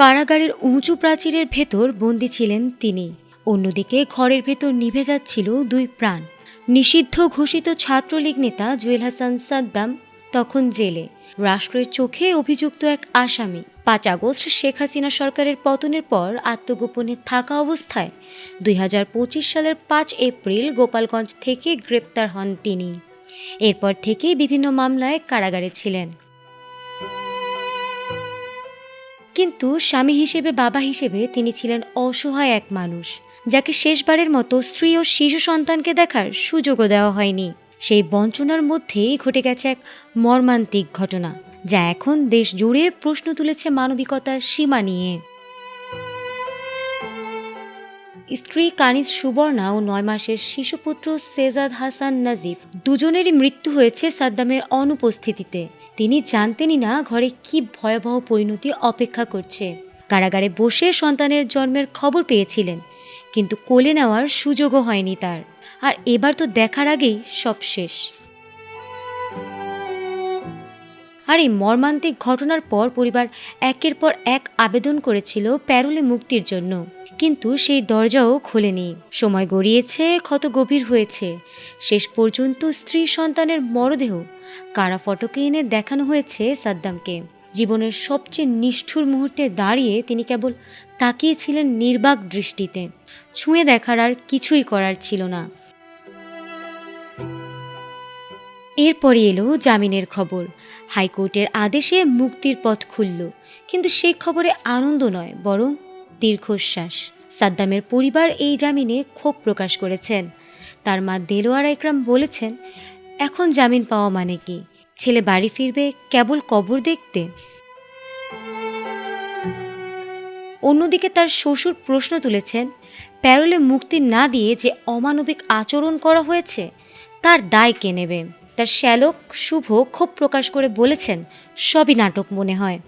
কারাগারের উঁচু প্রাচীরের ভেতর বন্দী ছিলেন তিনি। অন্যদিকে ঘরের ভেতর নিভে যাচ্ছিল দুই প্রাণ। নিষিদ্ধ ঘোষিত ছাত্রলীগ নেতা জুয়েল হাসান সাদ্দাম তখন জেলে, রাষ্ট্রের চোখে অভিযুক্ত এক আসামি। ৫ আগস্ট শেখ হাসিনা সরকারের পতনের পর আত্মগোপনে থাকা অবস্থায় ২০২৫ সালের ৫ এপ্রিল গোপালগঞ্জ থেকে গ্রেপ্তার হন তিনি। এরপর থেকেই বিভিন্ন মামলায় কারাগারে ছিলেন। কিন্তু স্বামী হিসেবে, বাবা হিসেবে তিনি ছিলেন অসহায় এক মানুষ, যাকে শেষবারের মতো স্ত্রী ও শিশু সন্তানকে দেখার সুযোগও দেওয়া হয়নি। সেই বঞ্চনার মধ্যেই ঘটে গেছে এক মর্মান্তিক ঘটনা, যা এখন দেশ জুড়ে প্রশ্ন তুলেছে মানবিকতার সীমা নিয়ে। স্ত্রী কানিজ সুবর্ণা ও ৯ মাসের শিশুপুত্র সেজাদ হাসান নাজিফ দুজনেরই মৃত্যু হয়েছে সাদ্দামের অনুপস্থিতিতে। তিনি জানতেনই না ঘরে কি ভয়াবহ পরিণতি অপেক্ষা করছে। কারাগারে বসে সন্তানের জন্মের খবর পেয়েছিলেন, কিন্তু কোলে নেওয়ার সুযোগও হয়নি তার। আর এবার তো দেখার আগেই সব শেষ। আর এই মর্মান্তিক ঘটনার পর পরিবার একের পর এক আবেদন করেছিল প্যারোলে মুক্তির জন্য, কিন্তু সেই দরজাও খোলেনি। সময় গড়িয়েছে, ক্ষত গভীর হয়েছে। শেষ পর্যন্ত স্ত্রী সন্তানের মরদেহ কারা ফটকে এনে দেখানো হয়েছে সাদ্দামকে। জীবনের সবচেয়ে নিষ্ঠুর মুহূর্তে দাঁড়িয়ে তিনি কেবল তাকিয়েছিলেন নির্বাক দৃষ্টিতে। ছুঁয়ে দেখার আর কিছুই করার ছিল না। এরপরই এলো জামিনের খবর। হাইকোর্টের আদেশে মুক্তির পথ খুলল, কিন্তু সেই খবরে আনন্দ নয়, বরং দীর্ঘশ্বাস। সাদ্দামের পরিবার এই জামিনে ক্ষোভ প্রকাশ করেছেন। তার মা দেলোয়ারা ইকরাম বলেছেন, এখন জামিন পাওয়া মানে কি? ছেলে বাড়ি ফিরবে কেবল কবর দেখতে? অন্যদিকে তার শ্বশুর প্রশ্ন তুলেছেন, প্যারোলে মুক্তি না দিয়ে যে অমানবিক আচরণ করা হয়েছে তার দায় কে নেবে? তার শ্যালক শুভ ক্ষোভ প্রকাশ করে বলেছেন, সবই নাটক মনে হয়।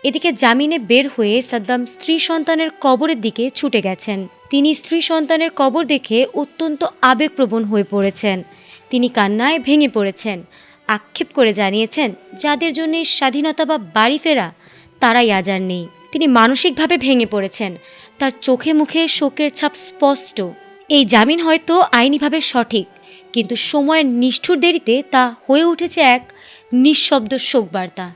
এদিকে জামিনে বের হয়ে সাদ্দাম স্ত্রী সন্তানের কবরের দিকে ছুটে গেছেন। তিনি স্ত্রী সন্তানের কবর দেখে অত্যন্ত আবেগপ্রবণ হয়ে পড়েছেন। তিনি কান্নায় ভেঙে পড়েছেন, আক্ষেপ করে জানিয়েছেন, যাদের জন্য স্বাধীনতা বা বাড়ি ফেরা তারাই আজ আর নেই। তিনি মানসিকভাবে ভেঙে পড়েছেন, তার চোখে মুখে শোকের ছাপ স্পষ্ট। এই জামিন হয়তো আইনিভাবে সঠিক, কিন্তু সময়ের নিষ্ঠুর দেরিতে তা হয়ে উঠেছে এক নিঃশব্দ শোকবার্তা।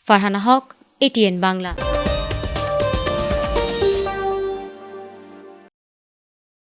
ফারহানা হক, এটিএন বাংলা।